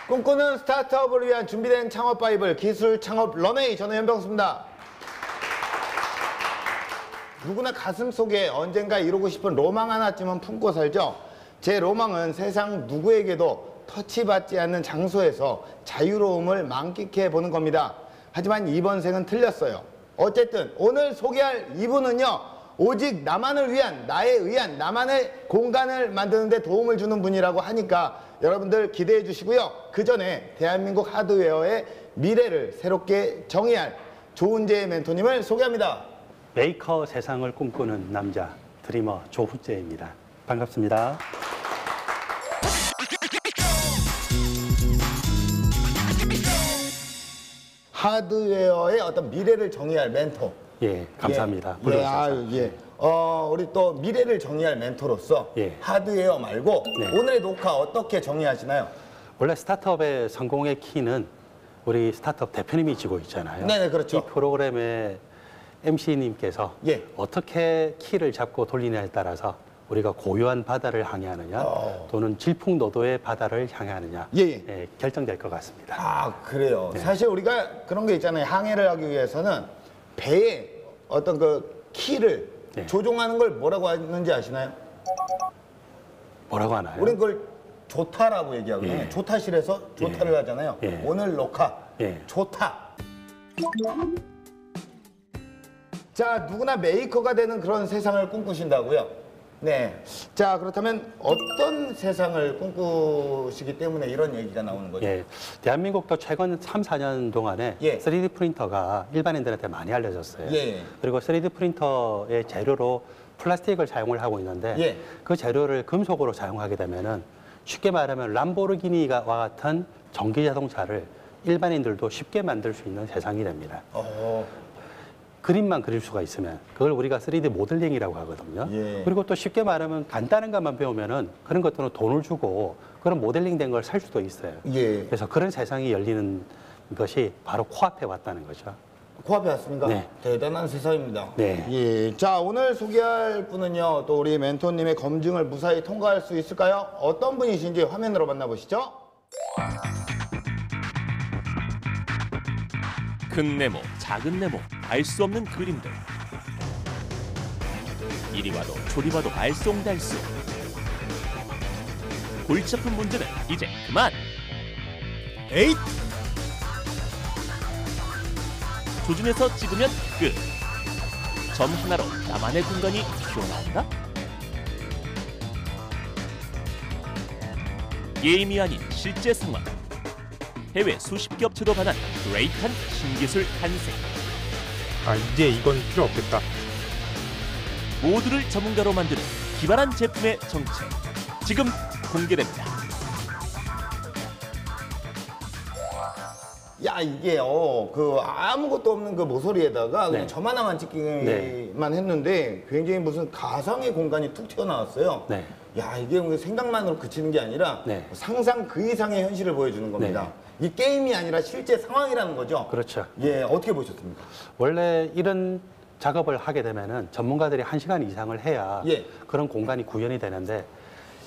꿈꾸는 스타트업을 위한 준비된 창업 바이블 기술 창업 런웨이, 저는 현병수입니다. 누구나 가슴 속에 언젠가 이루고 싶은 로망 하나쯤은 품고 살죠. 제 로망은 세상 누구에게도 터치받지 않는 장소에서 자유로움을 만끽해 보는 겁니다. 하지만 이번 생은 틀렸어요. 어쨌든 오늘 소개할 이분은요, 오직 나만을 위한, 나에 의한 나만의 공간을 만드는 데 도움을 주는 분이라고 하니까 여러분들 기대해 주시고요. 그 전에 대한민국 하드웨어의 미래를 새롭게 정의할 조훈재 멘토님을 소개합니다. 메이커 세상을 꿈꾸는 남자, 드리머 조훈재입니다. 반갑습니다. 하드웨어의 어떤 미래를 정의할 멘토. 예, 감사합니다. 우리 또 미래를 정의할 멘토로서 하드웨어 말고 오늘의 녹화 어떻게 정의하시나요? 원래 스타트업의 성공의 키는 우리 스타트업 대표님이 쥐고 있잖아요. 네네, 그렇죠. 이 프로그램의 MC님께서 어떻게 키를 잡고 돌리냐에 따라서 우리가 고요한 바다를 향해하느냐 또는 질풍노도의 바다를 향해하느냐 결정될 것 같습니다. 아, 그래요. 사실 우리가 그런 게 있잖아요. 항해를 하기 위해서는 배의 어떤 그 키를 조종하는 걸 뭐라고 하는지 아시나요? 뭐라고 하나요? 우린 그걸 조타라고 얘기하거든요. 조타실에서 조타를 하잖아요. 오늘 녹화 조타. 자, 누구나 메이커가 되는 그런 세상을 꿈꾸신다고요? 네. 자, 그렇다면 어떤 세상을 꿈꾸시기 때문에 이런 얘기가 나오는 거죠? 대한민국도 최근 3, 4년 동안에 3D 프린터가 일반인들한테 많이 알려졌어요. 그리고 3D 프린터의 재료로 플라스틱을 사용을 하고 있는데 그 재료를 금속으로 사용하게 되면은 쉽게 말하면 람보르기니와 같은 전기 자동차를 일반인들도 쉽게 만들 수 있는 세상이 됩니다. 그림만 그릴 수가 있으면 그걸 우리가 3D 모델링이라고 하거든요. 그리고 또 쉽게 말하면 간단한 것만 배우면은 그런 것들은 돈을 주고 그런 모델링 된 걸 살 수도 있어요. 그래서 그런 세상이 열리는 것이 바로 코앞에 왔다는 거죠. 코앞에 왔습니까? 대단한 세상입니다. 자, 오늘 소개할 분은요, 또 우리 멘토님의 검증을 무사히 통과할 수 있을까요? 어떤 분이신지 화면으로 만나보시죠. 큰 네모, 작은 네모, 알 수 없는 그림들. 이리 와도 저리 와도 알쏭달쏭. 골치 아픈 문제는 이제 그만. 에잇! 조준해서 찍으면 끝. 점 하나로 나만의 공간이 튀어나온다? 게임이 아닌 실제 상황. 해외 수십 개 업체도 반한 그레이트한 신기술 탄생. 이제 이건 필요 없겠다. 모두를 전문가로 만드는 기발한 제품의 정체. 지금 공개됩니다. 야, 이게요, 그 아무것도 없는 그 모서리에다가 그냥 점 하나만 찍기만 했는데 굉장히 무슨 가상의 공간이 툭 튀어나왔어요. 야, 이게 생각만으로 그치는 게 아니라 상상 그 이상의 현실을 보여주는 겁니다. 이 게임이 아니라 실제 상황이라는 거죠? 그렇죠. 어떻게 보셨습니까? 원래 이런 작업을 하게 되면은 전문가들이 1시간 이상을 해야 그런 공간이 구현이 되는데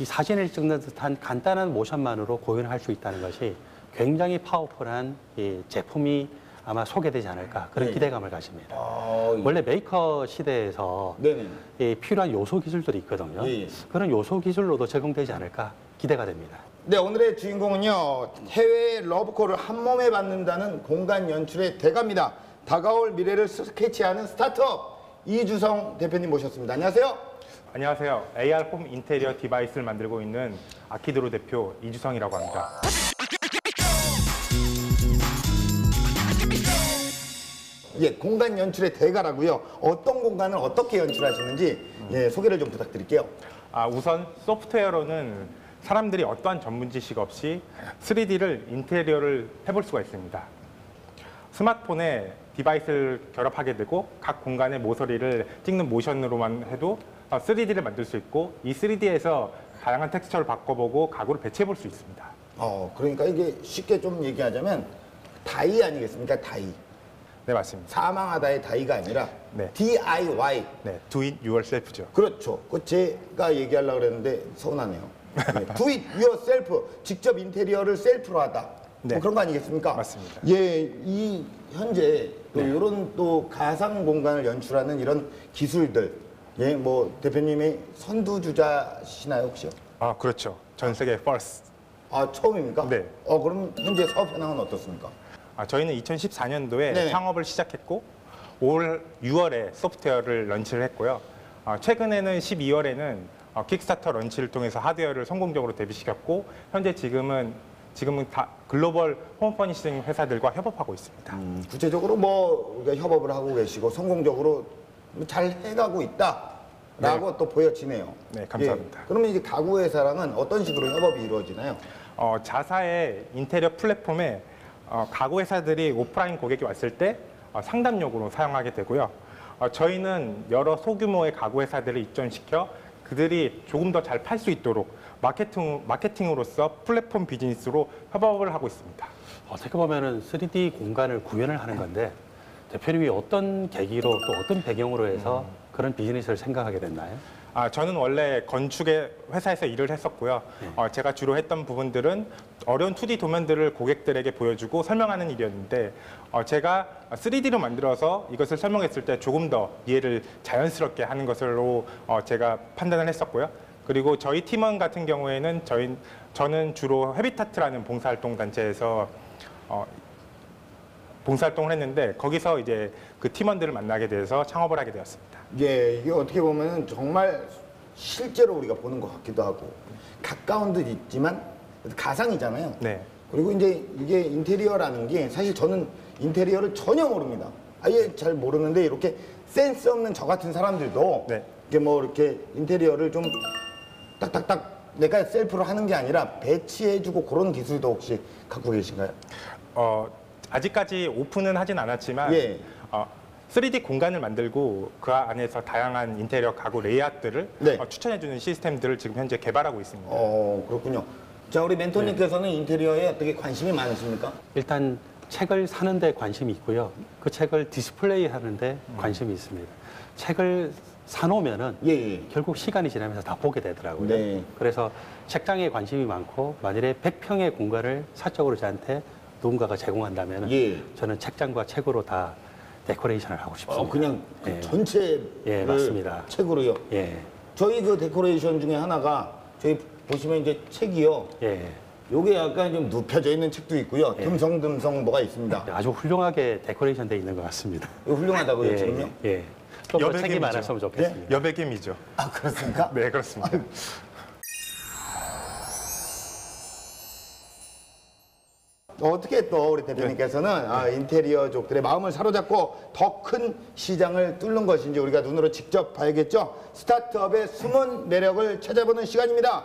이 사진을 찍는 듯한 간단한 모션만으로 구현할 수 있다는 것이 굉장히 파워풀한 이 제품이 아마 소개되지 않을까 그런 기대감을 가집니다. 원래 메이커 시대에서 필요한 요소 기술들이 있거든요. 그런 요소 기술로도 적용되지 않을까 기대가 됩니다. 네, 오늘의 주인공은요, 해외의 러브콜을 한 몸에 받는다는 공간 연출의 대가입니다. 다가올 미래를 스케치하는 스타트업 이주성 대표님 모셨습니다. 안녕하세요. 안녕하세요. AR 홈 인테리어 디바이스를 만들고 있는 아키드로 대표 이주성이라고 합니다. 공간 연출의 대가라고요. 어떤 공간을 어떻게 연출하시는지 소개를 좀 부탁드릴게요. 우선 소프트웨어로는 사람들이 어떠한 전문 지식 없이 3D를 인테리어를 해볼 수가 있습니다. 스마트폰에 디바이스를 결합하게 되고 각 공간의 모서리를 찍는 모션으로만 해도 3D를 만들 수 있고 이 3D에서 다양한 텍스처를 바꿔보고 가구를 배치해볼 수 있습니다. 그러니까 이게 쉽게 좀 얘기하자면 다이 아니겠습니까? 다이. 네, 맞습니다. 사망하다의 다이가 아니라 DIY. Do it yourself죠. 그렇죠. 제가 얘기하려고 그랬는데 서운하네요. Do it yourself. 직접 인테리어를 셀프로 하다. 네. 뭐 그런 거 아니겠습니까? 맞습니다. 예, 이 현재 또 네. 이런 또 가상 공간을 연출하는 이런 기술들, 예, 뭐 대표님의 선두주자시나요 혹시요? 아, 그렇죠. 전 세계 퍼스트. 아, 처음입니까? 네. 그럼 현재 사업 현황은 어떻습니까? 저희는 2014년도에 네. 창업을 시작했고 올 6월에 소프트웨어를 런치를 했고요. 최근에는 12월에는 킥스타터 런치를 통해서 하드웨어를 성공적으로 데뷔시켰고 현재 지금은 다 글로벌 홈 퍼니싱 회사들과 협업하고 있습니다. 구체적으로 뭐 우리가 협업을 하고 계시고 성공적으로 잘 해가고 있다라고 또 보여지네요. 네, 감사합니다. 예, 그러면 이제 가구 회사랑은 어떤 식으로 협업이 이루어지나요? 자사의 인테리어 플랫폼에 가구 회사들이 오프라인 고객이 왔을 때 상담용으로 사용하게 되고요. 저희는 여러 소규모의 가구 회사들을 입점시켜 그들이 조금 더 잘 팔 수 있도록 마케팅으로서 플랫폼 비즈니스로 협업을 하고 있습니다. 어떻게 보면은 3D 공간을 구현을 하는 건데 대표님이 어떤 계기로 또 어떤 배경으로 해서 그런 비즈니스를 생각하게 됐나요? 저는 원래 건축의 회사에서 일을 했었고요. 제가 주로 했던 부분들은 어려운 2D 도면들을 고객들에게 보여주고 설명하는 일이었는데 제가 3D로 만들어서 이것을 설명했을 때 조금 더 이해를 자연스럽게 하는 것으로 제가 판단을 했었고요. 그리고 저희 팀원 같은 경우에는 저는 주로 헤비타트라는 봉사활동 단체에서 봉사활동을 했는데 거기서 이제 그 팀원들을 만나게 돼서 창업을 하게 되었습니다. 예, 이게 어떻게 보면 정말 실제로 우리가 보는 것 같기도 하고 가까운 듯 있지만 가상이잖아요. 네. 그리고 이제 이게 인테리어라는 게 사실 저는 인테리어를 전혀 모릅니다. 아예 잘 모르는데 이렇게 센스 없는 저 같은 사람들도 네. 이게 뭐 이렇게 인테리어를 좀 딱딱딱 내가 셀프로 하는 게 아니라 배치해주고 그런 기술도 혹시 갖고 계신가요? 아직까지 오픈은 하진 않았지만 예. 3D 공간을 만들고 그 안에서 다양한 인테리어 가구 레이아웃들을 네. 추천해주는 시스템들을 지금 현재 개발하고 있습니다. 그렇군요. 자, 우리 멘토님께서는 인테리어에 어떻게 관심이 많으십니까? 일단 책을 사는데 관심이 있고요. 그 책을 디스플레이 하는데 관심이 있습니다. 책을 사놓으면은 예. 결국 시간이 지나면서 다 보게 되더라고요. 네. 그래서 책장에 관심이 많고 만일에 100평의 공간을 사적으로 저한테 누군가가 제공한다면 예. 저는 책장과 책으로 다 데코레이션을 하고 싶습니다. 그냥 그 예. 전체를 예, 맞습니다. 책으로요. 예. 저희 그 데코레이션 중에 하나가 저희 보시면 이제 책이요. 예. 요게 약간 좀 눕혀져 있는 책도 있고요. 예. 듬성듬성 뭐가 있습니다. 아주 훌륭하게 데코레이션 돼 있는 것 같습니다. 이거 훌륭하다고요, 예, 지금요? 예. 좀더 책이 여백임이죠. 많았으면 좋겠습니다. 여백임이죠. 아, 그렇습니까? 네, 그렇습니다. 어떻게 또 우리 대표님께서는 인테리어족들의 마음을 사로잡고 더 큰 시장을 뚫는 것인지 우리가 눈으로 직접 봐야겠죠. 스타트업의 숨은 매력을 찾아보는 시간입니다.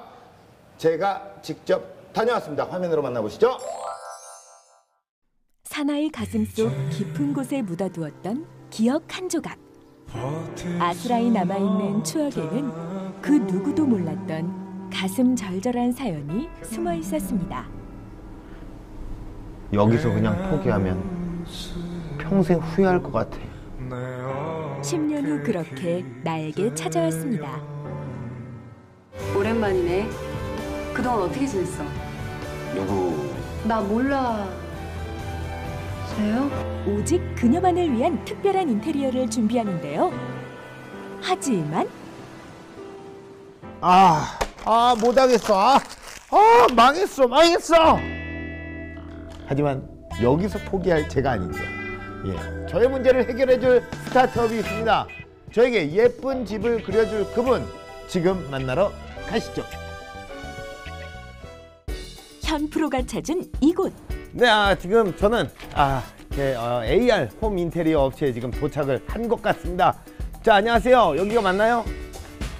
제가 직접 다녀왔습니다. 화면으로 만나보시죠. 사나이 가슴속 깊은 곳에 묻어두었던 기억 한 조각. 아스라이 남아있는 추억에는 그 누구도 몰랐던 가슴 절절한 사연이 숨어 있었습니다. 여기서 그냥 포기하면 평생 후회할 것 같아. 10년 후 그렇게 나에게 찾아왔습니다. 오랜만이네. 그동안 어떻게 지냈어? 누구? 나 몰라. 그래요? 오직 그녀만을 위한 특별한 인테리어를 준비하는데요. 하지만 못하겠어. 망했어. 하지만 여기서 포기할 제가 아니죠. 예, 저의 문제를 해결해줄 스타트업이 있습니다. 저에게 예쁜 집을 그려줄 그분, 지금 만나러 가시죠. 현 프로가 찾은 이곳. 네, 지금 저는 AR 홈 인테리어 업체에 지금 도착을 한 것 같습니다. 자, 안녕하세요. 여기가 맞나요?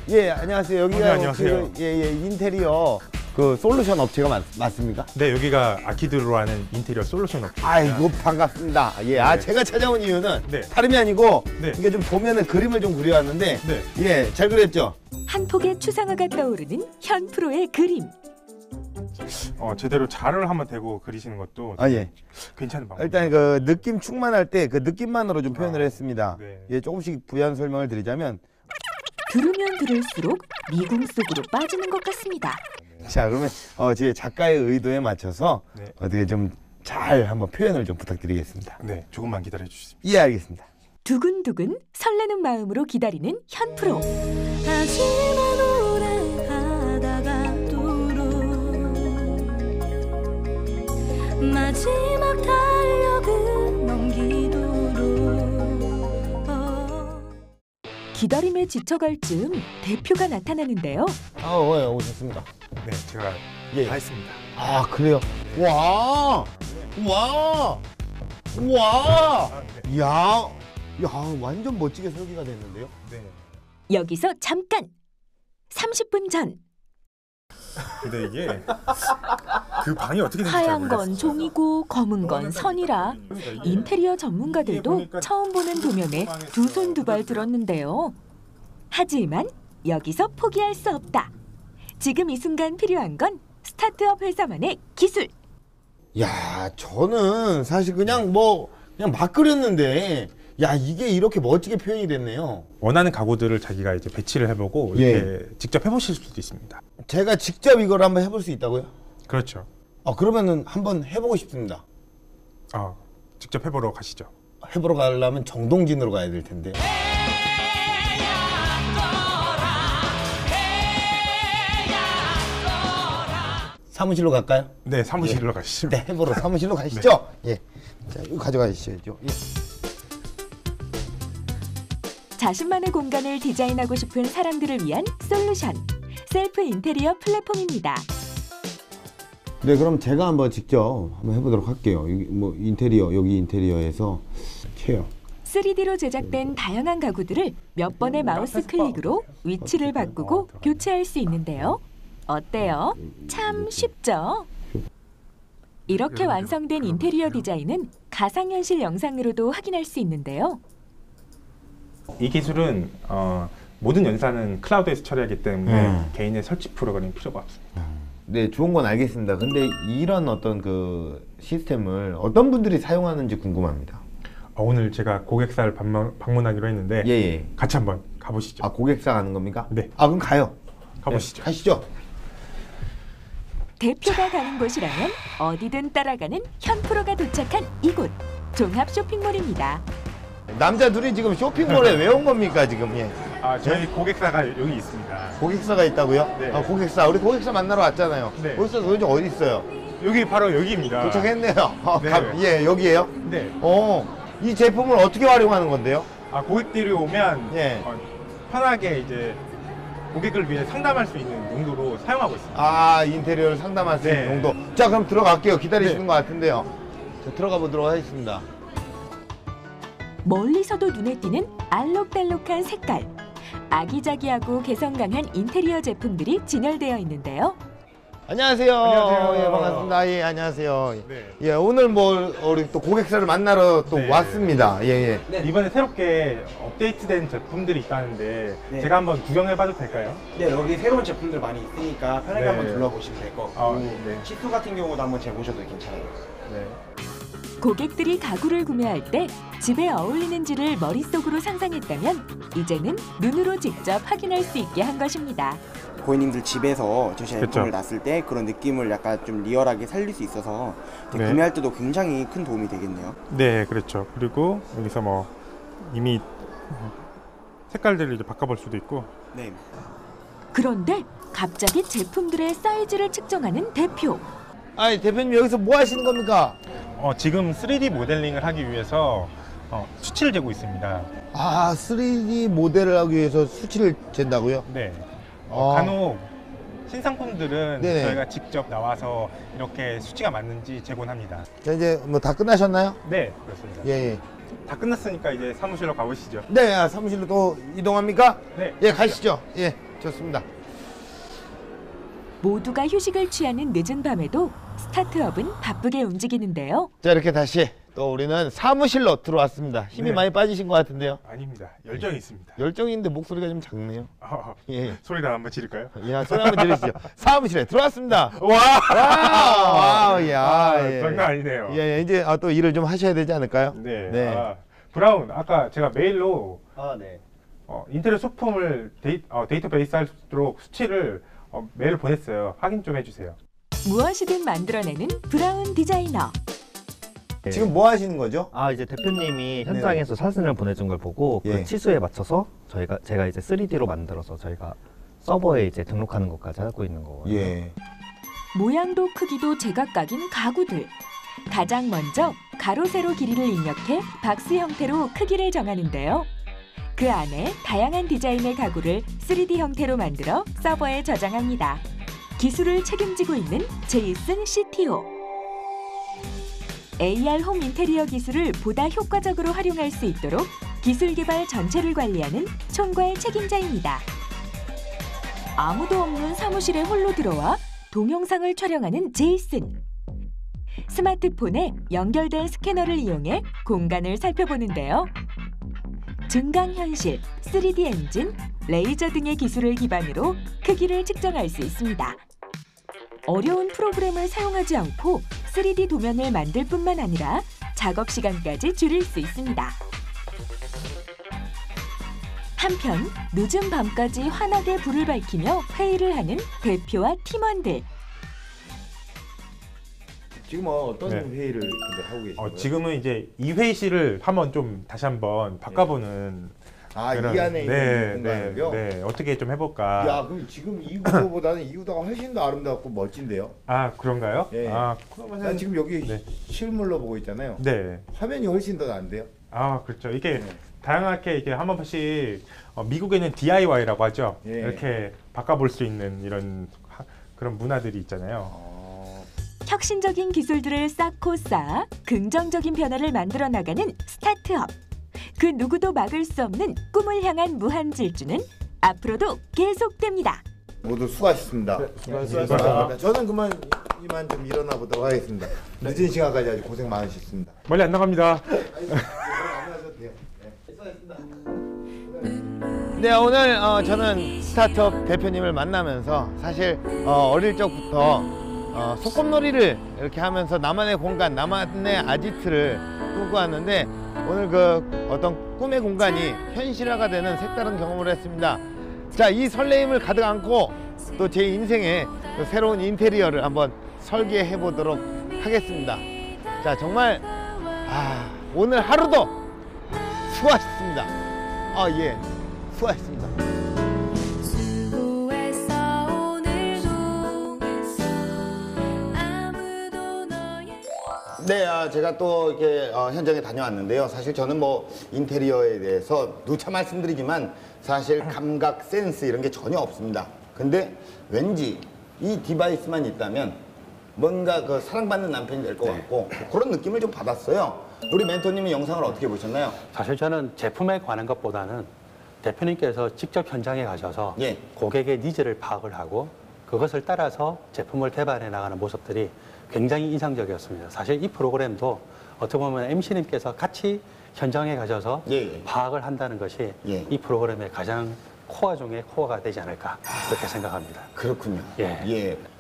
예, 안녕하세요. 여기가 네, 안녕하세요. 인테리어 그 솔루션 업체가 맞습니까? 네, 여기가 아키드로 하는 인테리어 솔루션 업체입니다. 아이고, 반갑습니다. 예, 제가 찾아온 이유는 네. 다름이 아니고 네. 이게 좀 보면은 그림을 좀 그려왔는데 네. 예, 잘 그렸죠? 한 폭의 추상화가 떠오르는 현 프로의 그림. 제대로 자를 한번 대고 그리시는 것도 예. 괜찮은 방법. 일단 그 느낌 충만할 때 그 느낌만으로 좀 표현을 했습니다. 네. 예, 조금씩 부연 설명을 드리자면 들으면 들을수록 미궁 속으로 빠지는 것 같습니다. 자, 그러면 제 작가의 의도에 맞춰서 네. 어떻게 좀 잘 한번 표현을 좀 부탁드리겠습니다. 네, 조금만 기다려 주십시오. 예, 알겠습니다. 두근두근 설레는 마음으로 기다리는 현 프로. 하지만 오래 하다가도록 마지막 달력을 넘기도록 기다림에 지쳐갈 즈음 대표가 나타나는데요. 오셨습니다. 네, 제가 예. 다 했습니다. 아, 그래요? 와! 와! 와! 네. 야, 완전 멋지게 설계가 됐는데요? 네. 여기서 잠깐! 30분 전 근데 이게 그 방이 어떻게 되는지 잘 하얀 건 모르겠어요. 종이고 검은 건 선이라 인테리어 전문가들도 처음 보는 도면에 두 손 두 발 들었는데요. 하지만 여기서 포기할 수 없다. 지금 이 순간 필요한 건 스타트업 회사만의 기술. 야, 저는 사실 그냥 막 그렸는데, 야, 이게 이렇게 멋지게 표현이 됐네요. 원하는 가구들을 자기가 이제 배치를 해보고 이렇게 직접 해보실 수도 있습니다. 제가 직접 이걸 한번 해볼 수 있다고요? 그렇죠. 그러면은 한번 해보고 싶습니다. 직접 해보러 가시죠. 해보러 가려면 정동진으로 가야 될 텐데. 사무실로 갈까요? 네, 사무실로 가시죠. 네, 해보러 사무실로 가시죠. 예. 자, 이거 가져가시죠. 예. 자신만의 공간을 디자인하고 싶은 사람들을 위한 솔루션. 셀프 인테리어 플랫폼입니다. 네, 그럼 제가 한번 직접 한번 해보도록 할게요. 여기 여기 인테리어에서 체어. 3D로 제작된 다양한 가구들을 몇 번의 마우스 클릭으로 위치를 바꾸고 교체할 수 있는데요. 어때요? 참 쉽죠? 이렇게 완성된 인테리어 디자인은 가상현실 영상으로도 확인할 수 있는데요. 이 기술은 모든 연산은 클라우드에서 처리하기 때문에 개인의 설치 프로그램이 필요가 없습니다. 네, 좋은 건 알겠습니다. 근데 이런 어떤 그 시스템을 어떤 분들이 사용하는지 궁금합니다. 오늘 제가 고객사를 방문하기로 했는데 예. 같이 한번 가보시죠. 고객사 가는 겁니까? 네. 그럼 가요. 가보시죠. 네, 가시죠. 대표가 가는 곳이라면 어디든 따라가는 현 프로가 도착한 이곳. 종합 쇼핑몰입니다. 남자 둘이 지금 쇼핑몰에 왜 온 겁니까, 지금? 예. 저희 고객사가 여기 있습니다. 고객사가 있다고요? 네. 고객사. 우리 고객사 만나러 왔잖아요. 네. 고객사 도대체 어디 있어요? 여기 바로 여기입니다. 도착했네요. 네. 여기에요? 네. 이 제품을 어떻게 활용하는 건데요? 고객들이 오면 예. 편하게 이제 고객을 위해 상담할 수 있는 용도로 사용하고 있습니다. 인테리어를 상담할 수 있는 네. 용도. 자, 그럼 들어갈게요. 기다리시는 네. 것 같은데요. 자, 들어가 보도록 하겠습니다. 멀리서도 눈에 띄는 알록달록한 색깔. 아기자기하고 개성 강한 인테리어 제품들이 진열되어 있는데요. 안녕하세요. 안녕하세요. 예, 반갑습니다. 예, 안녕하세요. 네. 예, 오늘 우리 또 고객사를 만나러 또 네. 왔습니다. 예. 이번에 새롭게 업데이트된 제품들이 있다는데 네. 제가 한번 구경해봐도 될까요? 네, 여기 새로운 제품들 많이 있으니까 편하게 네. 한번 둘러보시면 될 것 같고 네. 시트 같은 경우도 한번 재보셔도 괜찮아요. 네. 고객들이 가구를 구매할 때 집에 어울리는지를 머릿속으로 상상했다면 이제는 눈으로 직접 확인할 수 있게 한 것입니다. 고객님들 집에서 저 제품을 그쵸. 놨을 때 그런 느낌을 약간 좀 리얼하게 살릴 수 있어서 네. 구매할 때도 굉장히 큰 도움이 되겠네요. 네, 그렇죠. 그리고 여기서 이미 색깔들을 이제 바꿔볼 수도 있고. 네. 그런데 갑자기 제품들의 사이즈를 측정하는 대표. 대표님 여기서 뭐 하시는 겁니까? 지금 3D 모델링을 하기 위해서 수치를 재고 있습니다. 3D 모델을 하기 위해서 수치를 잰다고요? 네. 아. 간혹 신상품들은 네네. 저희가 직접 나와서 이렇게 수치가 맞는지 재곤합니다. 자, 이제 다 끝나셨나요? 네, 그렇습니다. 예. 다 끝났으니까 이제 사무실로 가보시죠. 네, 사무실로 또 이동합니까? 네. 예, 가시죠. 예, 좋습니다. 모두가 휴식을 취하는 늦은 밤에도 스타트업은 바쁘게 움직이는데요. 자, 이렇게 다시 또 우리는 사무실로 들어왔습니다. 힘이 네. 많이 빠지신 것 같은데요. 아닙니다. 열정이 있습니다. 열정인데 목소리가 좀 작네요. 예. 소리를 한번 지를까요? 소리 한번 지르시죠. 사무실에 들어왔습니다. 와! 예. 장난 아니네요. 예, 이제 또 일을 좀 하셔야 되지 않을까요? 네. 브라운, 아까 제가 메일로 네. 인테리어 소품을 데이터베이스 할수록 수치를 메일 보냈어요. 확인 좀 해주세요. 무엇이든 만들어내는 브라운 디자이너. 지금 뭐 하시는 거죠? 이제 대표님이 현장에서 사진을 보내준 걸 보고 그 치수에 맞춰서 제가 이제 3D로 만들어서 저희가 서버에 이제 등록하는 것까지 하고 있는 거거든요. 모양도 크기도 제각각인 가구들. 가장 먼저 가로 세로 길이를 입력해 박스 형태로 크기를 정하는데요. 그 안에 다양한 디자인의 가구를 3D 형태로 만들어 서버에 저장합니다. 기술을 책임지고 있는 제이슨 CTO. AR 홈 인테리어 기술을 보다 효과적으로 활용할 수 있도록 기술 개발 전체를 관리하는 총괄 책임자입니다. 아무도 없는 사무실에 홀로 들어와 동영상을 촬영하는 제이슨. 스마트폰에 연결된 스캐너를 이용해 공간을 살펴보는데요. 증강현실, 3D 엔진, 레이저 등의 기술을 기반으로 크기를 측정할 수 있습니다. 어려운 프로그램을 사용하지 않고 3D 도면을 만들 뿐만 아니라 작업 시간까지 줄일 수 있습니다. 한편 늦은 밤까지 환하게 불을 밝히며 회의를 하는 대표와 팀원들. 지금 어떤 회의를 근데 하고 계신가요? 지금은 이제 이 회의실을 다시 한번 바꿔보는 이 안에 있는 공간을요? 네, 어떻게 좀 해볼까. 야, 그럼 지금 이 구도보다는 이 구도가 훨씬 더 아름답고 멋진데요? 그런가요? 그러면 난 지금 여기 실물로 보고 있잖아요. 네. 화면이 훨씬 더 나은데요? 그렇죠. 이게 다양하게 이게 한 번씩 미국에는 DIY라고 하죠. 이렇게 바꿔볼 수 있는 그런 문화들이 있잖아요. 혁신적인 기술들을 쌓고 쌓아 긍정적인 변화를 만들어 나가는 스타트업. 그 누구도 막을 수 없는 꿈을 향한 무한 질주는 앞으로도 계속됩니다. 모두 수고하셨습니다. 수고하셨습니다. 저는 이만 좀 일어나 보도록 하겠습니다. 늦은 시간까지 아주 고생 많으셨습니다. 멀리 안 나갑니다. 네, 오늘 저는 스타트업 대표님을 만나면서 사실 어릴 적부터 소꿉놀이를 이렇게 하면서 나만의 공간, 나만의 아지트를 꿈꿔왔는데 오늘 그 어떤 꿈의 공간이 현실화가 되는 색다른 경험을 했습니다. 자, 이 설레임을 가득 안고 또 제 인생의 새로운 인테리어를 한번 설계해 보도록 하겠습니다. 자, 정말 오늘 하루도 수고하셨습니다. 수고하셨습니다. 네, 제가 또 이렇게 현장에 다녀왔는데요. 사실 저는 뭐 인테리어에 대해서 누차 말씀드리지만 사실 감각, 센스 이런 게 전혀 없습니다. 근데 왠지 이 디바이스만 있다면 뭔가 그 사랑받는 남편이 될 것 같고 그런 느낌을 좀 받았어요. 우리 멘토님이 영상을 어떻게 보셨나요? 사실 저는 제품에 관한 것보다는 대표님께서 직접 현장에 가셔서 고객의 니즈를 파악을 하고 그것을 따라서 제품을 개발해 나가는 모습들이 굉장히 인상적이었습니다. 사실 이 프로그램도 어떻게 보면 MC님께서 같이 현장에 가셔서 파악을 한다는 것이 이 프로그램의 가장 코어 중에 코어가 되지 않을까 그렇게 생각합니다. 그렇군요.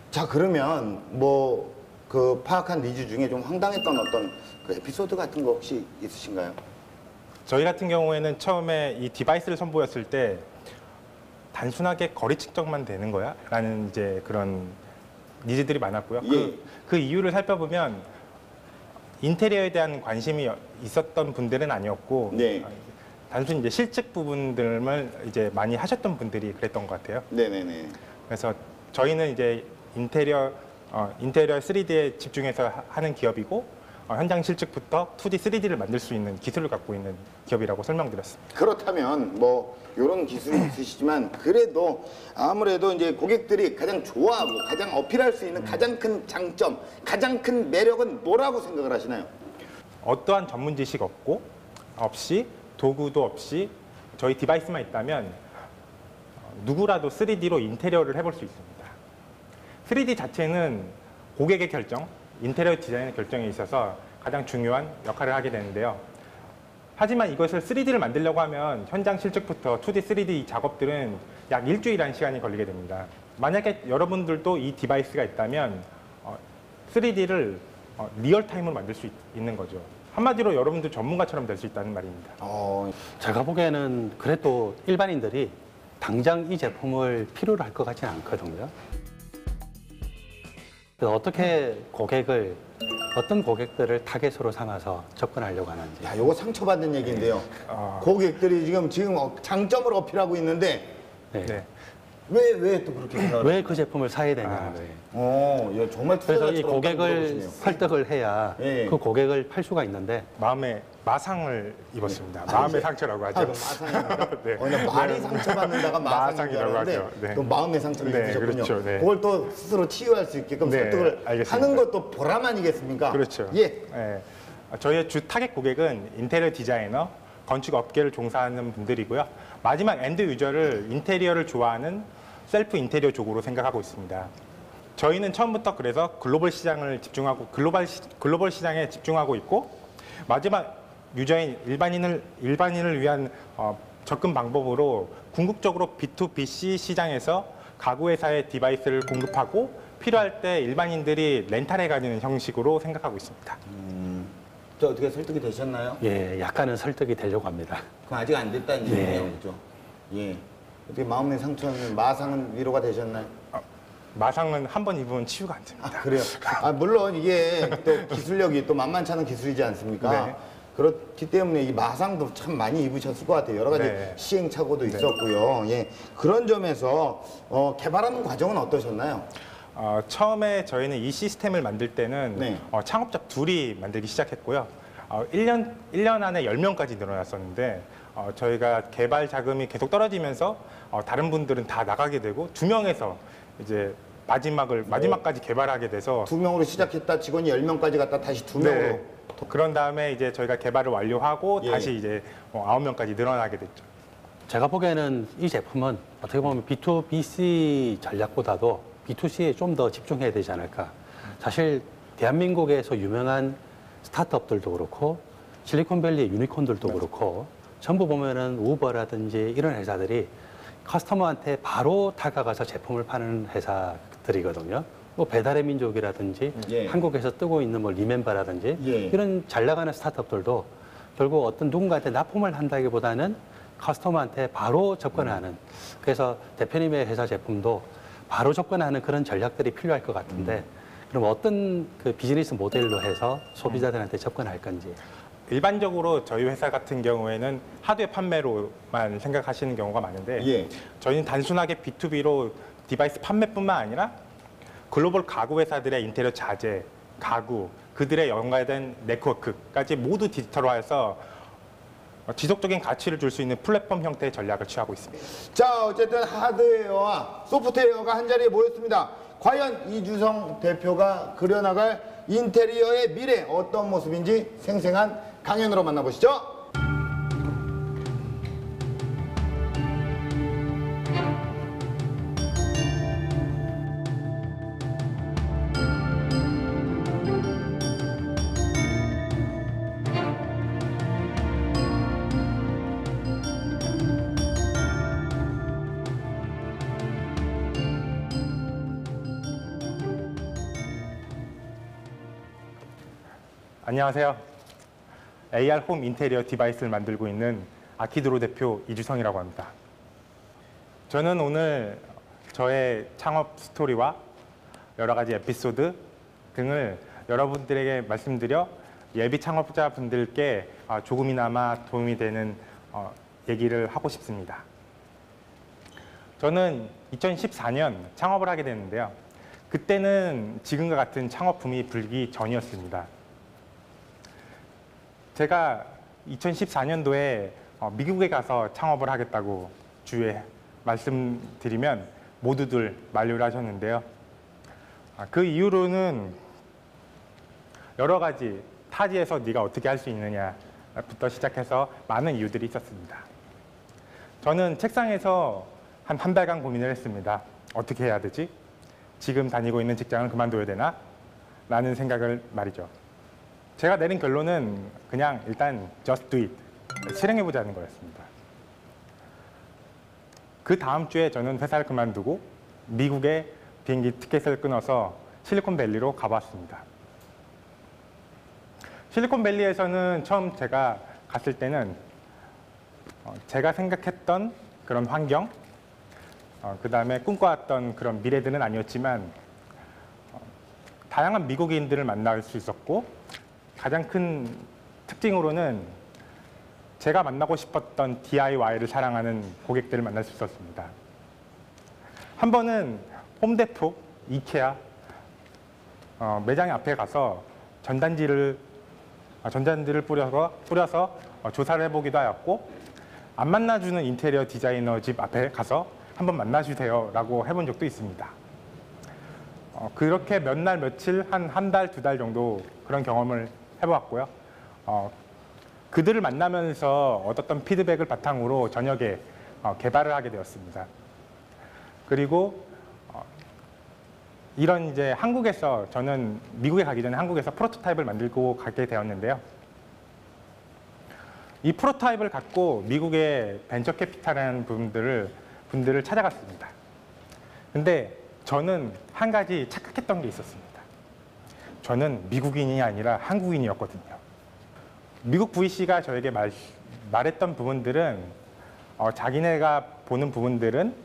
자, 그러면 뭐 그 파악한 니즈 중에 좀 황당했던 어떤 그 에피소드 같은 거 혹시 있으신가요? 저희 같은 경우에는 처음에 이 디바이스를 선보였을 때 단순하게 거리 측정만 되는 거야? 라는 이제 그런 니즈들이 많았고요. 그 이유를 살펴보면 인테리어에 대한 관심이 있었던 분들은 아니었고 단순히 이제 실측 부분들을 이제 많이 하셨던 분들이 그랬던 것 같아요. 그래서 저희는 이제 인테리어 3D에 집중해서 하는 기업이고 현장 실측부터 2D, 3D를 만들 수 있는 기술을 갖고 있는 기업이라고 설명드렸습니다. 그렇다면 뭐 이런 기술이 있으시지만 그래도 아무래도 이제 고객들이 가장 좋아하고 가장 어필할 수 있는 가장 큰 장점, 가장 큰 매력은 뭐라고 생각을 하시나요? 어떠한 전문 지식 없이 도구도 없이 저희 디바이스만 있다면 누구라도 3D로 인테리어를 해볼 수 있습니다. 3D 자체는 고객의 결정, 인테리어 디자인의 결정에 있어서 가장 중요한 역할을 하게 되는데요. 하지만 이것을 3D를 만들려고 하면 현장 실측부터 2D, 3D 작업들은 약 일주일이라는 시간이 걸리게 됩니다. 만약에 여러분들도 이 디바이스가 있다면 3D를 리얼타임으로 만들 수 있는 거죠. 한마디로 여러분들 전문가처럼 될 수 있다는 말입니다. 제가 보기에는 그래도 일반인들이 당장 이 제품을 필요로 할 것 같지는 않거든요. 그래서 어떻게 어떤 고객들을 타겟으로 삼아서 접근하려고 하는지. 야, 요거 상처받는 얘기인데요. 고객들이 지금 장점을 어필하고 있는데 네. 왜 또 그렇게 생각을 왜 그 제품을 사야 되냐는 거예요. 예, 정말 그래서 이 투자자처럼 고객을 물어보시네요. 설득을 해야 예. 그 고객을 팔 수가 있는데 마음의 마상을 입었습니다. 마음의 상처라고 하죠. 마상입니다. 네. 말이 상처받는다가 마상이라고 하는데 하죠. 네. 또 마음의 상처를 네, 입으셨군요. 그렇죠. 네. 그걸 또 스스로 치유할 수 있게끔 네, 설득을 알겠습니다. 하는 것도 보람 아니겠습니까? 그렇죠. 예. 네. 저희의 주 타겟 고객은 인테리어 디자이너, 건축 업계를 종사하는 분들이고요. 마지막 엔드 유저를 인테리어를 좋아하는 셀프 인테리어 쪽으로 생각하고 있습니다. 저희는 처음부터 그래서 글로벌 시장을 집중하고 글로벌 시장에 집중하고 있고 마지막 유저인 일반인을 위한 접근 방법으로 궁극적으로 B2BC 시장에서 가구 회사의 디바이스를 공급하고 필요할 때 일반인들이 렌탈해 가지는 형식으로 생각하고 있습니다. 저 어떻게 설득이 되셨나요? 예, 약간은 설득이 되려고 합니다. 그럼 아직 안 됐다는 얘기네요, 그렇죠? 예. 어떻게 마음의 상처는 마상은 위로가 되셨나요? 마상은 한 번 입으면 치유가 안 됩니다. 그래요. 물론 이게 또 기술력이 또 만만치 않은 기술이지 않습니까? 네. 그렇기 때문에 이 마상도 참 많이 입으셨을 것 같아요. 여러 가지 네. 시행착오도 있었고요. 예. 그런 점에서 개발하는 과정은 어떠셨나요? 처음에 저희는 이 시스템을 만들 때는 네. 창업자 둘이 만들기 시작했고요. 1년 안에 10명까지 늘어났었는데 저희가 개발 자금이 계속 떨어지면서 다른 분들은 다 나가게 되고 2명에서 이제 마지막까지 개발하게 돼서 2명으로 시작했다 직원이 10명까지 갔다 다시 2명으로. 네. 그런 다음에 이제 저희가 개발을 완료하고 예. 다시 이제 9명까지 늘어나게 됐죠. 제가 보기에는 이 제품은 어떻게 보면 B2BC 전략보다도 B2C에 좀 더 집중해야 되지 않을까. 사실 대한민국에서 유명한 스타트업들도 그렇고 실리콘밸리의 유니콘들도 그렇고 전부 보면은 우버라든지 이런 회사들이 커스터머한테 바로 다가가서 제품을 파는 회사들이거든요. 뭐 배달의 민족이라든지 예. 한국에서 뜨고 있는 뭐 리멤버라든지 예. 이런 잘 나가는 스타트업들도 결국 어떤 누군가한테 납품을 한다기보다는 커스터머한테 바로 접근하는 그래서 대표님의 회사 제품도 바로 접근하는 그런 전략들이 필요할 것 같은데 그럼 어떤 그 비즈니스 모델로 해서 소비자들한테 접근할 건지. 일반적으로 저희 회사 같은 경우에는 하드웨어 판매로만 생각하시는 경우가 많은데 예. 저희는 단순하게 B2B로 디바이스 판매뿐만 아니라 글로벌 가구 회사들의 인테리어 자재, 가구, 그들의 연관된 네트워크까지 모두 디지털화해서 지속적인 가치를 줄 수 있는 플랫폼 형태의 전략을 취하고 있습니다. 자, 어쨌든 하드웨어와 소프트웨어가 한자리에 모였습니다. 과연 이주성 대표가 그려나갈 인테리어의 미래 어떤 모습인지 생생한 강연으로 만나보시죠. 안녕하세요. AR 홈 인테리어 디바이스를 만들고 있는 아키드로 대표 이주성이라고 합니다. 저는 오늘 저의 창업 스토리와 여러 가지 에피소드 등을 여러분들에게 말씀드려 예비 창업자분들께 조금이나마 도움이 되는 얘기를 하고 싶습니다. 저는 2014년 창업을 하게 됐는데요. 그때는 지금과 같은 창업 붐이 불기 전이었습니다. 제가 2014년도에 미국에 가서 창업을 하겠다고 주위에 말씀드리면 모두들 만류를 하셨는데요. 그 이후로는 여러 가지 타지에서 네가 어떻게 할 수 있느냐부터 시작해서 많은 이유들이 있었습니다. 저는 책상에서 한 달간 고민을 했습니다. 어떻게 해야 되지? 지금 다니고 있는 직장을 그만둬야 되나? 라는 생각을 말이죠. 제가 내린 결론은 그냥 일단 just do it, 실행해보자는 거였습니다. 그 다음 주에 저는 회사를 그만두고 미국에 비행기 티켓을 끊어서 실리콘밸리로 가봤습니다. 실리콘밸리에서는 처음 제가 갔을 때는 제가 생각했던 그런 환경, 그다음에 꿈꿔왔던 그런 미래들은 아니었지만 다양한 미국인들을 만날 수 있었고 가장 큰 특징으로는 제가 만나고 싶었던 DIY를 사랑하는 고객들을 만날 수 있었습니다. 한 번은 홈데포, 이케아 매장 앞에 가서 전단지를 뿌려서 조사를 해보기도 하였고 안 만나주는 인테리어 디자이너 집 앞에 가서 한번 만나주세요 라고 해본 적도 있습니다. 그렇게 몇 날 며칠 한 달, 두 달 정도 그런 경험을 해보았고요. 그들을 만나면서 얻었던 피드백을 바탕으로 저녁에 개발을 하게 되었습니다. 그리고 이런 이제 한국에서 저는 미국에 가기 전에 한국에서 프로토타입을 만들고 가게 되었는데요. 이 프로토타입을 갖고 미국의 벤처 캐피탈이라는 분들을 찾아갔습니다. 근데 저는 한 가지 착각했던 게 있었습니다. 저는 미국인이 아니라 한국인이었거든요. 미국 VC가 저에게 말했던 부분들은 자기네가 보는 부분들은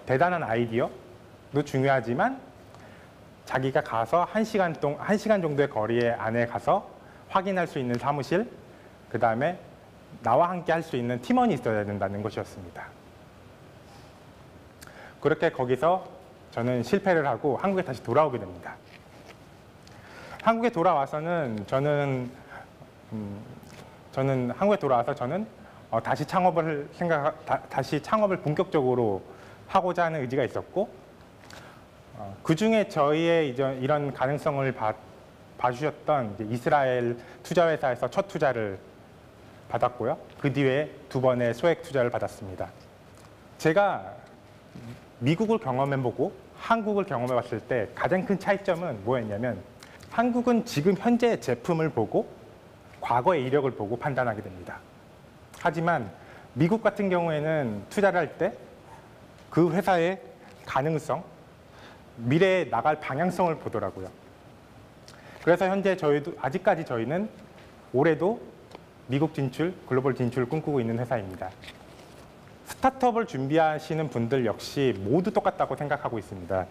대단한 아이디어도 중요하지만 자기가 가서 1시간 정도의 거리에 안에 가서 확인할 수 있는 사무실, 그 다음에 나와 함께 할 수 있는 팀원이 있어야 된다는 것이었습니다. 그렇게 거기서 저는 실패를 하고 한국에 다시 돌아오게 됩니다. 한국에 돌아와서는 저는 한국에 돌아와서 다시 창업을 본격적으로 하고자 하는 의지가 있었고 그 중에 저희의 이런 가능성을 봐주셨던 이스라엘 투자회사에서 첫 투자를 받았고요. 그 뒤에 2번의 소액 투자를 받았습니다. 제가 미국을 경험해보고 한국을 경험해봤을 때 가장 큰 차이점은 뭐였냐면 한국은 지금 현재 제품을 보고 과거의 이력을 보고 판단하게 됩니다. 하지만 미국 같은 경우에는 투자를 할 때 그 회사의 가능성, 미래에 나갈 방향성을 보더라고요. 그래서 현재 아직까지 저희는 올해도 미국 진출, 글로벌 진출을 꿈꾸고 있는 회사입니다. 스타트업을 준비하시는 분들 역시 모두 똑같다고 생각하고 있습니다.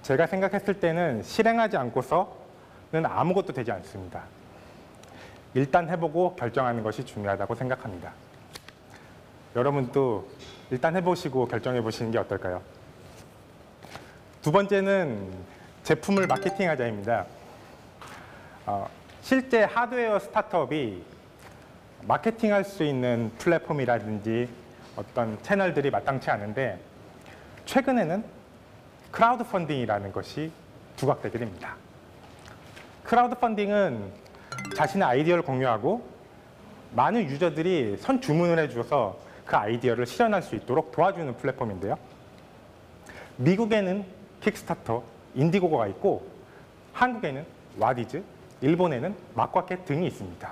제가 생각했을 때는 실행하지 않고서는 아무것도 되지 않습니다. 일단 해보고 결정하는 것이 중요하다고 생각합니다. 여러분도 일단 해보시고 결정해보시는 게 어떨까요? 두 번째는 제품을 마케팅하자입니다. 실제 하드웨어 스타트업이 마케팅할 수 있는 플랫폼이라든지 어떤 채널들이 마땅치 않은데 최근에는 크라우드 펀딩이라는 것이 부각되게 됩니다. 크라우드 펀딩은 자신의 아이디어를 공유하고 많은 유저들이 선주문을 해줘서 그 아이디어를 실현할 수 있도록 도와주는 플랫폼인데요. 미국에는 킥스타터, 인디고고가 있고 한국에는 와디즈, 일본에는 마쿠아켓 등이 있습니다.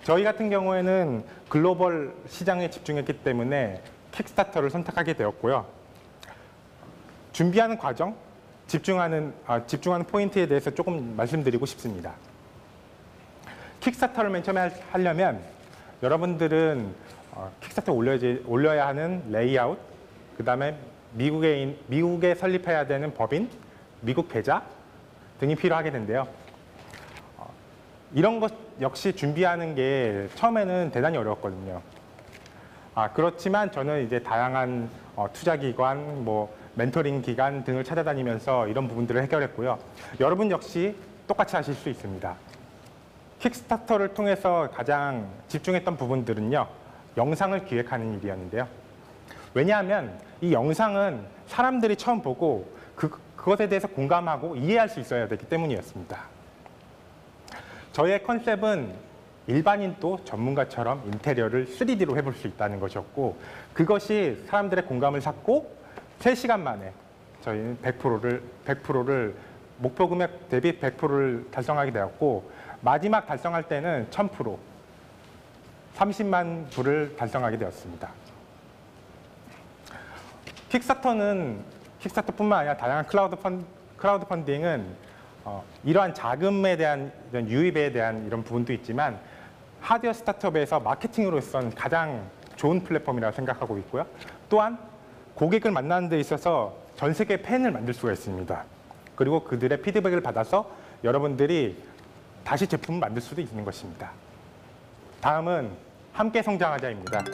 저희 같은 경우에는 글로벌 시장에 집중했기 때문에 킥스타터를 선택하게 되었고요. 준비하는 과정, 집중하는 포인트에 대해서 조금 말씀드리고 싶습니다. 킥스타터를 맨 처음에 하려면 여러분들은 킥스타터 올려야 하는 레이아웃, 그 다음에 미국에 설립해야 되는 법인, 미국 계좌 등이 필요하게 된대요. 이런 것 역시 준비하는 게 처음에는 대단히 어려웠거든요. 그렇지만 저는 이제 다양한 투자기관, 멘토링 기관 등을 찾아다니면서 이런 부분들을 해결했고요. 여러분 역시 똑같이 하실 수 있습니다. 킥스타터를 통해서 가장 집중했던 부분들은요, 영상을 기획하는 일이었는데요. 왜냐하면 이 영상은 사람들이 처음 보고 그것에 대해서 공감하고 이해할 수 있어야 되기 때문이었습니다. 저의 컨셉은 일반인도 전문가처럼 인테리어를 3D로 해볼 수 있다는 것이었고 그것이 사람들의 공감을 샀고 3시간 만에 저희는 100%를 목표 금액 대비 100%를 달성하게 되었고 마지막 달성할 때는 1000%, 30만 불을 달성하게 되었습니다. 킥스타터뿐만 아니라 다양한 크라우드 펀딩은 이러한 자금에 대한 유입에 대한 이런 부분도 있지만 하드웨어 스타트업에서 마케팅으로서는 가장 좋은 플랫폼이라고 생각하고 있고요. 또한 고객을 만나는 데 있어서 전 세계 팬을 만들 수가 있습니다. 그리고 그들의 피드백을 받아서 여러분들이 다시 제품을 만들 수도 있는 것입니다. 다음은 함께 성장하자입니다.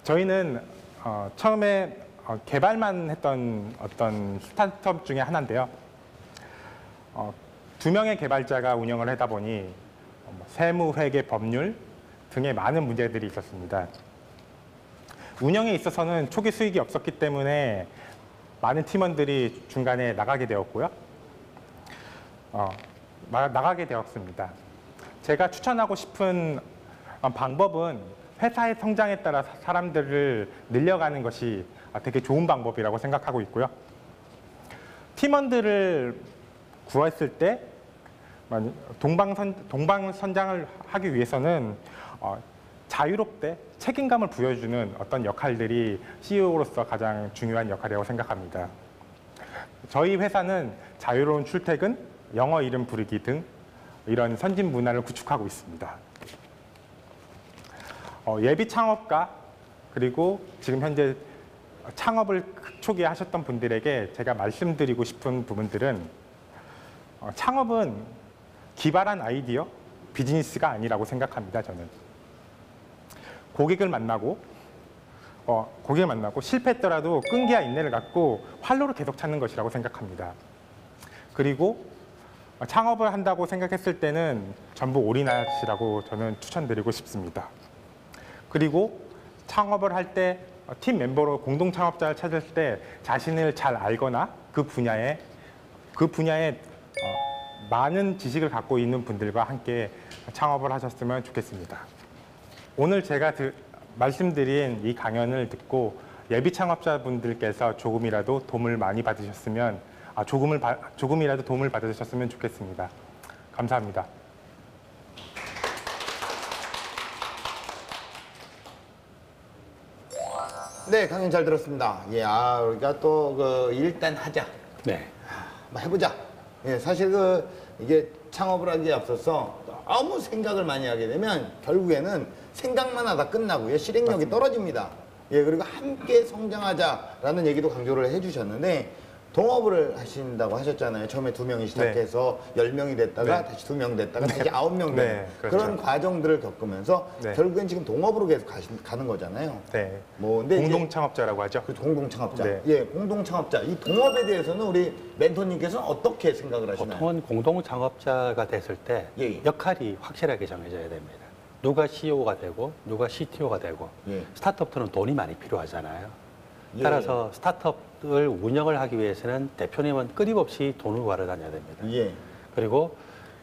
저희는 처음에 개발만 했던 어떤 스타트업 중에 하나인데요. 2명의 개발자가 운영을 하다 보니 세무, 회계, 법률 등의 많은 문제들이 있었습니다. 운영에 있어서는 초기 수익이 없었기 때문에 많은 팀원들이 중간에 나가게 되었고요. 나가게 되었습니다. 제가 추천하고 싶은 방법은 회사의 성장에 따라 사람들을 늘려가는 것이 되게 좋은 방법이라고 생각하고 있고요. 팀원들을 구했을 때 동방선장을 하기 위해서는 자유롭게 책임감을 부여주는 어떤 역할들이 CEO로서 가장 중요한 역할이라고 생각합니다. 저희 회사는 자유로운 출퇴근, 영어 이름 부르기 등 이런 선진 문화를 구축하고 있습니다. 예비 창업가 그리고 지금 현재 창업을 초기에 하셨던 분들에게 제가 말씀드리고 싶은 부분들은 창업은 기발한 아이디어, 비즈니스가 아니라고 생각합니다. 저는 고객을 만나고 실패했더라도 끈기와 인내를 갖고 활로를 계속 찾는 것이라고 생각합니다. 그리고 창업을 한다고 생각했을 때는 전부 올인하시라고 저는 추천드리고 싶습니다. 그리고 창업을 할 때 팀 멤버로 공동 창업자를 찾을 때 자신을 잘 알거나 그 분야에 많은 지식을 갖고 있는 분들과 함께 창업을 하셨으면 좋겠습니다. 오늘 제가 말씀드린 이 강연을 듣고 예비 창업자분들께서 조금이라도 도움을 많이 받으셨으면 조금이라도 도움을 받으셨으면 좋겠습니다. 감사합니다. 네, 강연 잘 들었습니다. 예, 우리가 또 일단 하자. 네. 한번 해보자. 예, 사실 이게 창업을 하기에 앞서서 너무 생각을 많이 하게 되면 결국에는 생각만 하다 끝나고요. 실행력이 맞습니다. 떨어집니다. 예, 그리고 함께 성장하자라는 얘기도 강조를 해주셨는데 동업을 하신다고 하셨잖아요. 처음에 2명이 시작해서 10명이 됐다가 네. 다시 2명 됐다가 다시 9명 되는 네, 그렇죠. 그런 과정들을 겪으면서 네. 결국엔 지금 동업으로 계속 가는 거잖아요. 네. 근데 공동 창업자라고 하죠. 그 공동 창업자. 네. 예, 공동 창업자. 이 동업에 대해서는 우리 멘토님께서는 어떻게 생각을 하시나요? 보통은 공동 창업자가 됐을 때 예. 역할이 확실하게 정해져야 됩니다. 누가 CEO가 되고 누가 CTO가 되고 예. 스타트업들은 돈이 많이 필요하잖아요. 예. 따라서 스타트업을 운영을 하기 위해서는 대표님은 끊임없이 돈을 구하러 다녀야 됩니다. 예. 그리고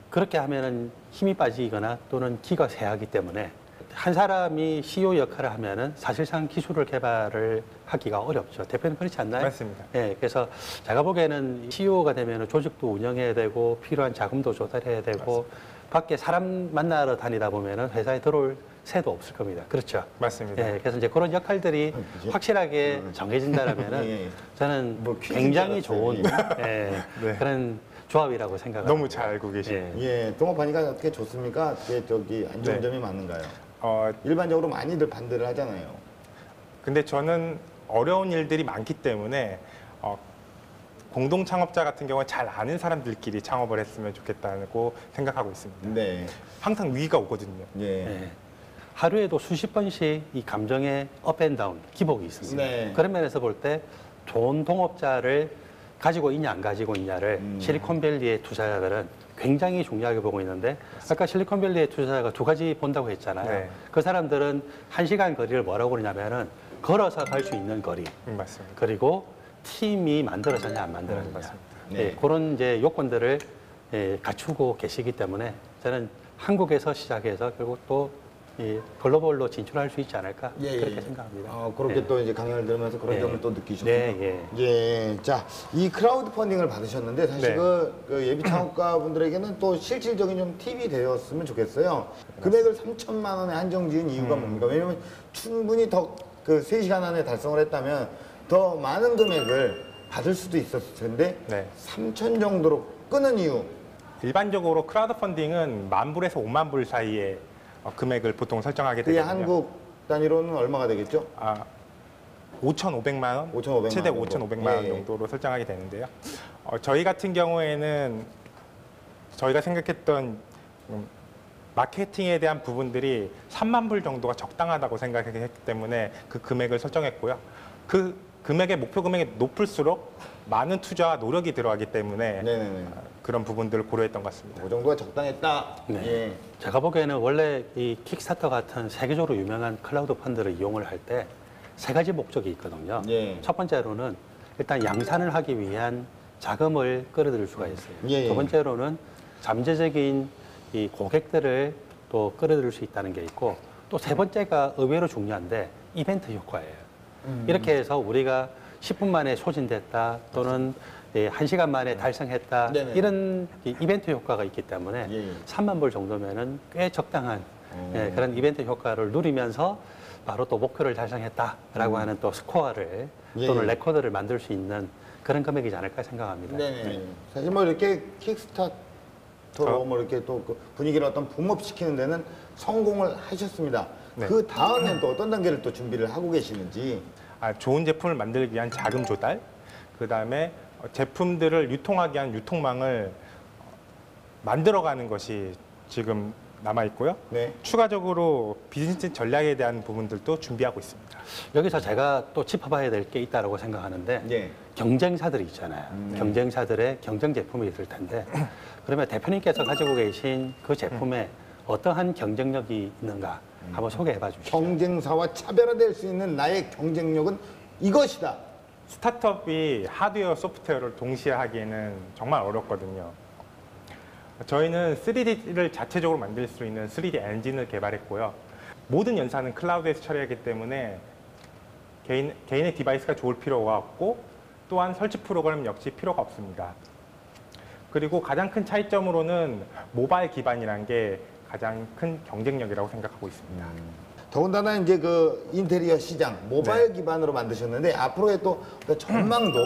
그렇게 하면은 힘이 빠지거나 또는 기가 쇠하기 때문에 한 사람이 CEO 역할을 하면은 사실상 기술을 개발을 하기가 어렵죠. 대표는 그렇지 않나요? 맞습니다. 예, 그래서 제가 보기에는 CEO가 되면은 조직도 운영해야 되고 필요한 자금도 조달해야 되고 맞습니다. 밖에 사람 만나러 다니다 보면은 회사에 들어올 새도 없을 겁니다. 그렇죠? 맞습니다. 예, 그래서 이제 그런 역할들이 확실하게 정해진다라면은 예, 예. 저는 뭐 퀴즈인 굉장히 줄 알았어요. 좋은 예, 네. 그런 조합이라고 생각합니다. 너무 잘 알고 계시네요. 예, 동업하니까 어떻게 좋습니까? 어떻게 안 좋은 네. 점이 많은가요? 어, 일반적으로 많이들 반대를 하잖아요. 근데 저는 어려운 일들이 많기 때문에 공동 창업자 같은 경우는 잘 아는 사람들끼리 창업을 했으면 좋겠다고 생각하고 있습니다. 네. 항상 위기가 오거든요. 예. 예. 하루에도 수십 번씩 이 감정의 업앤다운, 기복이 있습니다. 네. 그런 면에서 볼 때 좋은 동업자를 가지고 있냐 안 가지고 있냐를 실리콘밸리의 투자자들은 굉장히 중요하게 보고 있는데 아까 실리콘밸리의 투자자가 2가지 본다고 했잖아요. 네. 그 사람들은 1시간 거리를 뭐라고 그러냐면은 걸어서 갈 수 있는 거리 맞습니다. 그리고 팀이 만들어졌냐 안 만들어졌냐 맞습니다. 네. 예, 그런 이제 요건들을 갖추고 계시기 때문에 저는 한국에서 시작해서 결국 또 글로벌로 진출할 수 있지 않을까 그렇게 생각합니다. 그렇게 예. 또 이제 강연을 들으면서 그런 예. 점을 또 느끼셨군요. 네, 예. 예. 자, 이 크라우드 펀딩을 받으셨는데 사실 네. 그 예비 창업가 분들에게는 또 실질적인 좀 팁이 되었으면 좋겠어요. 금액을 3천만 원에 한정 지은 이유가 뭡니까? 왜냐면 충분히 더 3시간 안에 달성을 했다면 더 많은 금액을 받을 수도 있었을 텐데 네. 3천 정도로 끄는 이유. 일반적으로 크라우드 펀딩은 10,000불에서 50,000불 사이에 금액을 보통 설정하게 그게 되거든요. 한국 단위로는 얼마가 되겠죠? 5,500만 원, 5,500만 최대 원 5,500만 원 정도로 설정하게 되는데요. 저희 같은 경우에는 저희가 생각했던 마케팅에 대한 부분들이 3만 불 정도가 적당하다고 생각했기 때문에 그 금액을 설정했고요. 그 금액의 목표 금액이 높을수록 많은 투자와 노력이 들어가기 때문에 그런 부분들을 고려했던 것 같습니다. 그 정도가 적당했다. 네. 예. 제가 보기에는 원래 이 킥스타터 같은 세계적으로 유명한 클라우드 펀드를 이용을 할 때 세 가지 목적이 있거든요. 첫 번째로는 일단 양산을 하기 위한 자금을 끌어들일 수가 있어요. 두 번째로는 잠재적인 이 고객들을 또 끌어들일 수 있다는 게 있고, 또 세 번째가 의외로 중요한데 이벤트 효과예요. 이렇게 해서 우리가 10분 만에 소진됐다 또는 1시간 만에 달성했다, 이런 이벤트 효과가 있기 때문에 3만 불 정도면은 꽤 적당한 그런 이벤트 효과를 누리면서 바로 또 목표를 달성했다라고 하는 또 스코어를 또는 레코드를 만들 수 있는 그런 금액이지 않을까 생각합니다. 사실 뭐 이렇게 킥스타터로 뭐 이렇게 또 그 분위기를 어떤 붐업시키는 데는 성공을 하셨습니다. 그 다음엔 또 어떤 단계를 또 준비를 하고 계시는지. 좋은 제품을 만들기 위한 자금 조달, 그 다음에 제품들을 유통하기 위한 유통망을 만들어가는 것이 지금 남아 있고요. 추가적으로 비즈니스 전략에 대한 부분들도 준비하고 있습니다. 여기서 제가 또 짚어봐야 될 게 있다고 생각하는데 경쟁사들이 있잖아요. 경쟁사들의 경쟁 제품이 있을 텐데 그러면 대표님께서 가지고 계신 그 제품에 어떠한 경쟁력이 있는가 한번 소개해봐 주시죠. 경쟁사와 차별화될 수 있는 나의 경쟁력은 이것이다. 스타트업이 하드웨어, 소프트웨어를 동시에 하기에는 정말 어렵거든요. 저희는 3D를 자체적으로 만들 수 있는 3D 엔진을 개발했고요. 모든 연산은 클라우드에서 처리하기 때문에 개인의 디바이스가 좋을 필요가 없고, 또한 설치 프로그램 역시 필요가 없습니다. 그리고 가장 큰 차이점으로는 모바일 기반이라는 게 가장 큰 경쟁력이라고 생각하고 있습니다. 더군다나 이제 그 인테리어 시장 모바일 기반으로 만드셨는데 앞으로의 또 전망도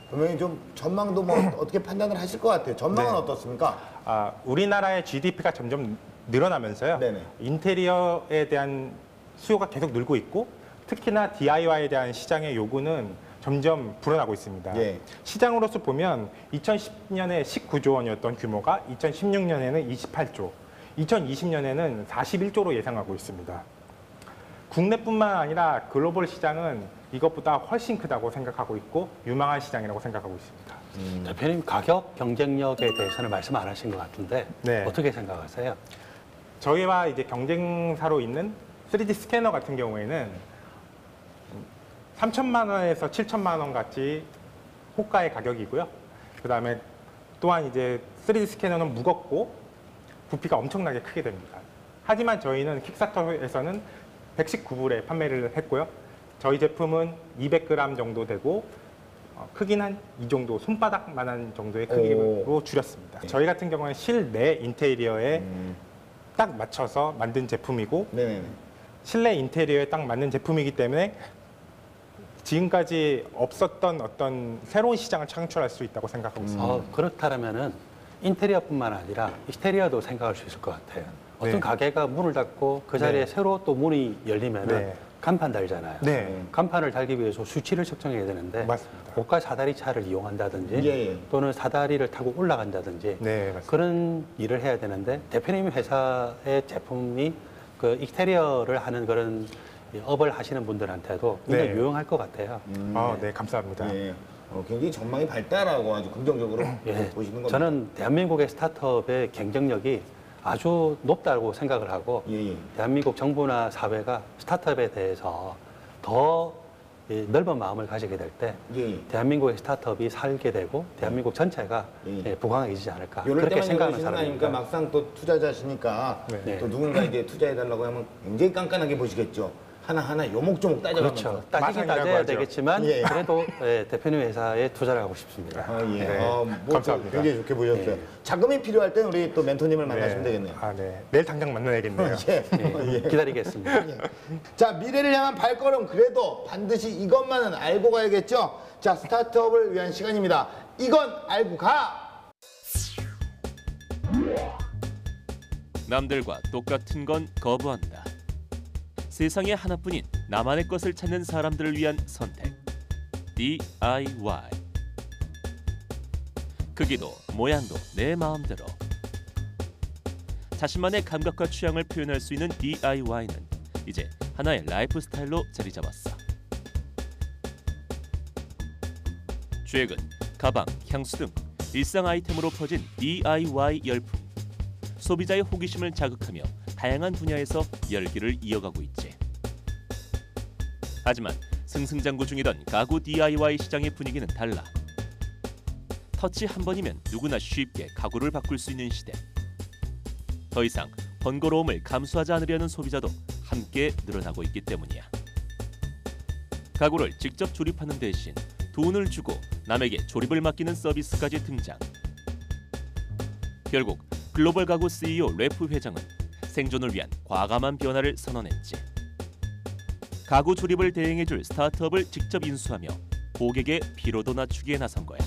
분명히 좀 전망도 뭐 어떻게 판단을 하실 것 같아요. 전망은 어떻습니까? 우리나라의 GDP가 점점 늘어나면서요. 인테리어에 대한 수요가 계속 늘고 있고, 특히나 DIY에 대한 시장의 요구는 점점 불어나고 있습니다. 시장으로서 보면 2010년에 19조 원이었던 규모가 2016년에는 28조, 2020년에는 41조로 예상하고 있습니다. 국내뿐만 아니라 글로벌 시장은 이것보다 훨씬 크다고 생각하고 있고 유망한 시장이라고 생각하고 있습니다. 대표님, 가격 경쟁력에 대해서는 말씀 안 하신 것 같은데 어떻게 생각하세요? 저희와 이제 경쟁사로 있는 3D 스캐너 같은 경우에는 3천만 원에서 7천만 원 같이 호가의 가격이고요. 그다음에 또한 이제 3D 스캐너는 무겁고 부피가 엄청나게 크게 됩니다. 하지만 저희는 킥스타터에서는 119불에 판매를 했고요. 저희 제품은 200g 정도 되고 크기는 이 정도, 손바닥만한 정도의 크기로 줄였습니다. 저희 같은 경우는 실내 인테리어에 딱 맞춰서 만든 제품이고 실내 인테리어에 딱 맞는 제품이기 때문에 지금까지 없었던 어떤 새로운 시장을 창출할 수 있다고 생각하고 있습니다. 그렇다면은 인테리어뿐만 아니라 익스테리어도 생각할 수 있을 것 같아요. 어떤 가게가 문을 닫고 그 자리에 새로 또 문이 열리면 간판 달잖아요. 간판을 달기 위해서 수치를 측정해야 되는데 고가 사다리 차를 이용한다든지 또는 사다리를 타고 올라간다든지 그런 일을 해야 되는데 대표님 회사의 제품이 그 익스테리어를 하는 그런 업을 하시는 분들한테도 굉장히 유용할 것 같아요. 네, 감사합니다. 굉장히 전망이 밝다라고 아주 긍정적으로 보시는 겁니다. 저는 대한민국의 스타트업의 경쟁력이 아주 높다고 생각을 하고 대한민국 정부나 사회가 스타트업에 대해서 더 넓은 마음을 가지게 될 때 대한민국의 스타트업이 살게 되고 대한민국 전체가 부강해지지 않을까 그렇게 생각하는 사람입니다. 막상 또 투자자시니까 또 누군가 이제 투자해달라고 하면 굉장히 깐깐하게 보시겠죠. 하나하나 요목조목 따져가면서. 그렇죠. 따지긴 따져야 되겠지만 그래도 대표님 회사에 투자를 하고 싶습니다. 감사합니다. 굉장히 좋게 보셨어요. 자금이 필요할 때는 우리 또 멘토님을 만나시면 되겠네요. 내일 당장 만나야겠네요. 기다리겠습니다. 자, 미래를 향한 발걸음, 그래도 반드시 이것만은 알고 가야겠죠? 자, 스타트업을 위한 시간입니다. 이건 알고 가! 남들과 똑같은 건 거부한다. 세상에 하나뿐인 나만의 것을 찾는 사람들을 위한 선택. DIY. 크기도 모양도 내 마음대로. 자신만의 감각과 취향을 표현할 수 있는 DIY는 이제 하나의 라이프 스타일로 자리 잡았어. 최근 가방, 향수 등 일상 아이템으로 퍼진 DIY 열풍. 소비자의 호기심을 자극하며 다양한 분야에서 열기를 이어가고 있지. 하지만 승승장구 중이던 가구 DIY 시장의 분위기는 달라. 터치 한 번이면 누구나 쉽게 가구를 바꿀 수 있는 시대. 더 이상 번거로움을 감수하지 않으려는 소비자도 함께 늘어나고 있기 때문이야. 가구를 직접 조립하는 대신 돈을 주고 남에게 조립을 맡기는 서비스까지 등장. 결국 글로벌 가구 CEO 래프 회장은 생존을 위한 과감한 변화를 선언했지. 가구 조립을 대행해줄 스타트업을 직접 인수하며 고객의 피로도 낮추기에 나선 거야.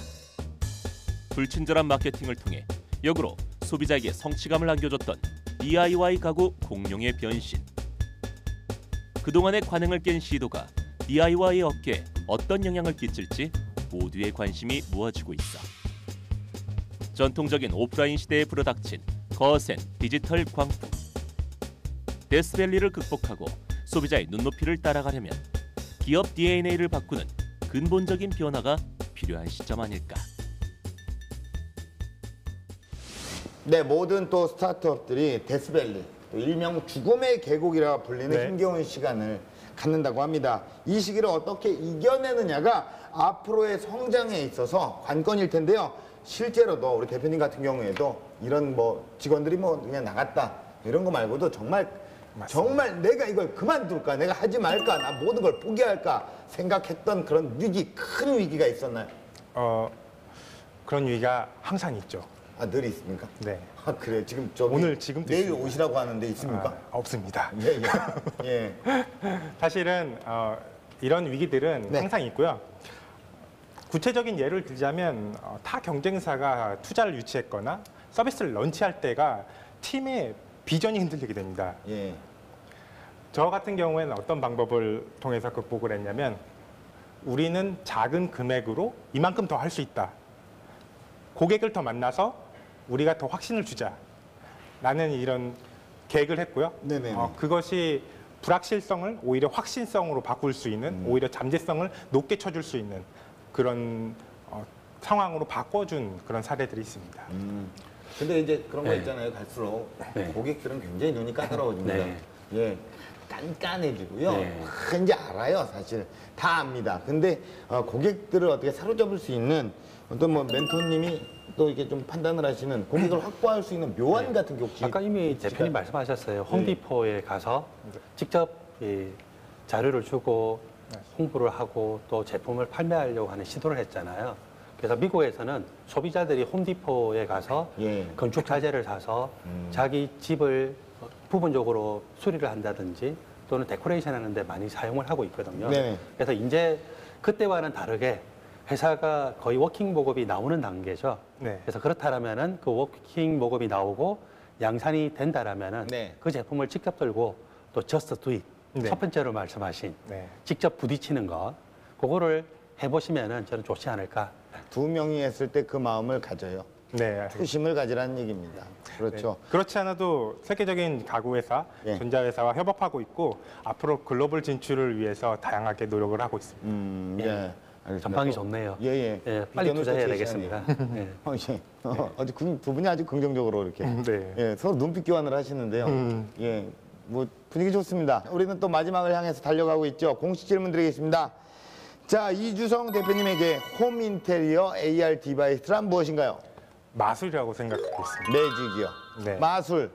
불친절한 마케팅을 통해 역으로 소비자에게 성취감을 안겨줬던 DIY 가구 공룡의 변신. 그동안의 관행을 깬 시도가 DIY 업계에 어떤 영향을 끼칠지 모두의 관심이 모아지고 있어. 전통적인 오프라인 시대에 불어닥친 거센 디지털 광풍. 데스밸리를 극복하고 소비자의 눈높이를 따라가려면 기업 DNA를 바꾸는 근본적인 변화가 필요한 시점 아닐까. 네, 모든 또 스타트업들이 데스밸리, 또 일명 죽음의 계곡이라 불리는 힘겨운 시간을 갖는다고 합니다. 이 시기를 어떻게 이겨내느냐가 앞으로의 성장에 있어서 관건일 텐데요. 실제로도 우리 대표님 같은 경우에도 이런 뭐 직원들이 뭐 그냥 나갔다 이런 거 말고도 정말 내가 이걸 그만둘까, 내가 하지 말까, 나 모든 걸 포기할까 생각했던 그런 위기, 큰 위기가 있었나요? 그런 위기가 항상 있죠. 아, 늘 있습니까? 네. 아, 그래요? 지금 오늘 지금도 내일 있습니다. 오시라고 하는데 있습니까? 없습니다. 예, 예. 예. 사실은 이런 위기들은 항상 있고요. 구체적인 예를 들자면 타 경쟁사가 투자를 유치했거나 서비스를 런치할 때가 팀의 비전이 흔들리게 됩니다. 예. 저 같은 경우에는 어떤 방법을 통해서 극복을 했냐면 우리는 작은 금액으로 이만큼 더 할 수 있다. 고객을 더 만나서 우리가 더 확신을 주자. 라는 이런 계획을 했고요. 그것이 불확실성을 오히려 확신성으로 바꿀 수 있는, 오히려 잠재성을 높게 쳐줄 수 있는 그런 상황으로 바꿔준 그런 사례들이 있습니다. 근데 이제 그런 거 있잖아요. 갈수록 고객들은 굉장히 눈이 까다로워집니다. 예, 깐깐해지고요. 이제 알아요, 사실. 다 압니다. 근데 고객들을 어떻게 사로잡을 수 있는 어떤 뭐 멘토님이 또 이렇게 좀 판단을 하시는 고객을 확보할 수 있는 묘안 같은 게 혹시 아까 이미 대표님 말씀하셨어요. 홈디포에 가서 직접 이 자료를 주고 홍보를 하고 또 제품을 판매하려고 하는 시도를 했잖아요. 그래서 미국에서는 소비자들이 홈디포에 가서 건축 자재를 사서 자기 집을 부분적으로 수리를 한다든지 또는 데코레이션 하는데 많이 사용을 하고 있거든요. 그래서 이제 그때와는 다르게 회사가 거의 워킹 목업이 나오는 단계죠. 그래서 그렇다면은 그 워킹 목업이 나오고 양산이 된다라면은 그 제품을 직접 들고 또 just do it. 첫 번째로 말씀하신 직접 부딪히는 것, 그거를 해보시면은 저는 좋지 않을까. 두 명이 했을 때 그 마음을 가져요. 투심을 가지라는 얘기입니다. 그렇죠. 그렇지 않아도 세계적인 가구회사, 전자회사와 협업하고 있고 앞으로 글로벌 진출을 위해서 다양하게 노력을 하고 있습니다. 전망이 좋네요. 빨리 투자해야 되겠습니다. 두 분이 아주 긍정적으로 이렇게 서로 눈빛 교환을 하시는데요. 뭐 분위기 좋습니다. 우리는 또 마지막을 향해서 달려가고 있죠. 공식 질문 드리겠습니다. 자, 이주성 대표님에게 홈 인테리어 AR 디바이스란 무엇인가요? 마술이라고 생각하고 있습니다. 매직이요. 마술.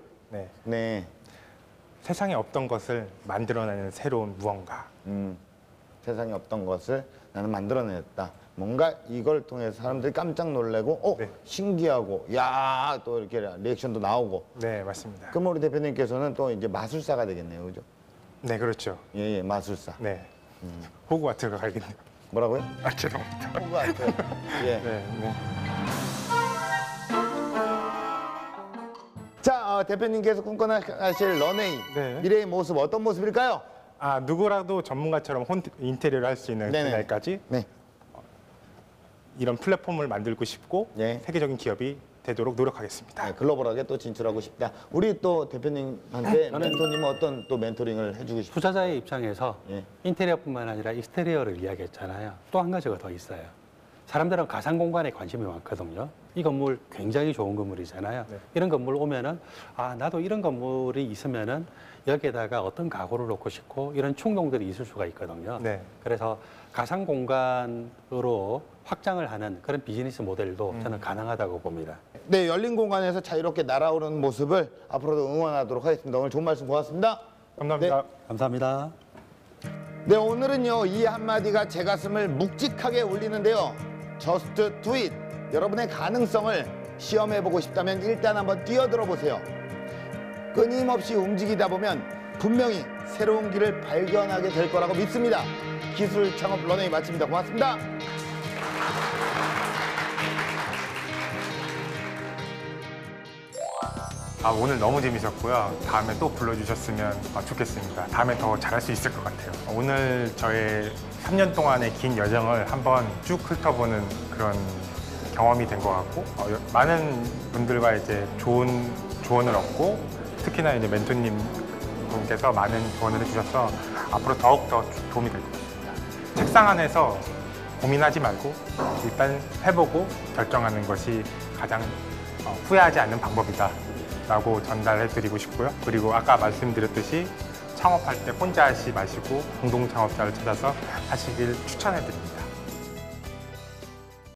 세상에 없던 것을 만들어내는 새로운 무언가. 세상에 없던 것을 나는 만들어냈다. 뭔가 이걸 통해서 사람들이 깜짝 놀래고 신기하고 야, 또 이렇게 리액션도 나오고. 네, 맞습니다. 그럼 우리 대표님께서는 또 이제 마술사가 되겠네요. 그죠? 네, 그렇죠. 예, 마술사. 네. 호그와트가 가겠네요. 뭐라고요? 죄송합니다. 호그와트. 자, 대표님께서 꿈꿔나실 런웨이. 미래의 모습 어떤 모습일까요? 누구라도 전문가처럼 인테리어를 할 수 있는 그날까지 이런 플랫폼을 만들고 싶고 세계적인 기업이 되도록 노력하겠습니다. 글로벌하게 또 진출하고 싶다. 우리 또 대표님한테 멘토님은 어떤 또 멘토링을 해주고 싶어요? 투자자의 입장에서 인테리어뿐만 아니라 익스테리어를 이야기했잖아요. 또 한 가지가 더 있어요. 사람들은 가상 공간에 관심이 많거든요. 이 건물 굉장히 좋은 건물이잖아요. 이런 건물 오면은 나도 이런 건물이 있으면은 여기에다가 어떤 가구를 놓고 싶고 이런 충동들이 있을 수가 있거든요. 그래서 가상 공간으로 확장을 하는 그런 비즈니스 모델도 저는 가능하다고 봅니다. 네, 열린 공간에서 자유롭게 날아오르는 모습을 앞으로도 응원하도록 하겠습니다. 오늘 좋은 말씀 고맙습니다. 감사합니다. 감사합니다. 네, 오늘은요, 이 한마디가 제 가슴을 묵직하게 울리는데요. Just do it. 여러분의 가능성을 시험해보고 싶다면 일단 한번 뛰어들어 보세요. 끊임없이 움직이다 보면 분명히 새로운 길을 발견하게 될 거라고 믿습니다. 기술 창업 런웨이 마칩니다. 고맙습니다. 오늘 너무 재밌었고요. 다음에 또 불러주셨으면 좋겠습니다. 다음에 더 잘할 수 있을 것 같아요. 오늘 저의 3년 동안의 긴 여정을 한번 쭉 훑어보는 그런 경험이 된 것 같고 많은 분들과 이제 좋은 조언을 얻고 특히나 이제 멘토님 분께서 많은 조언을 해주셔서 앞으로 더욱더 도움이 될 것 같습니다. 책상 안에서 고민하지 말고 일단 해보고 결정하는 것이 가장 후회하지 않는 방법이다 라고 전달해드리고 싶고요. 그리고 아까 말씀드렸듯이 창업할 때 혼자 하지 마시고 공동 창업자를 찾아서 하시길 추천해드립니다.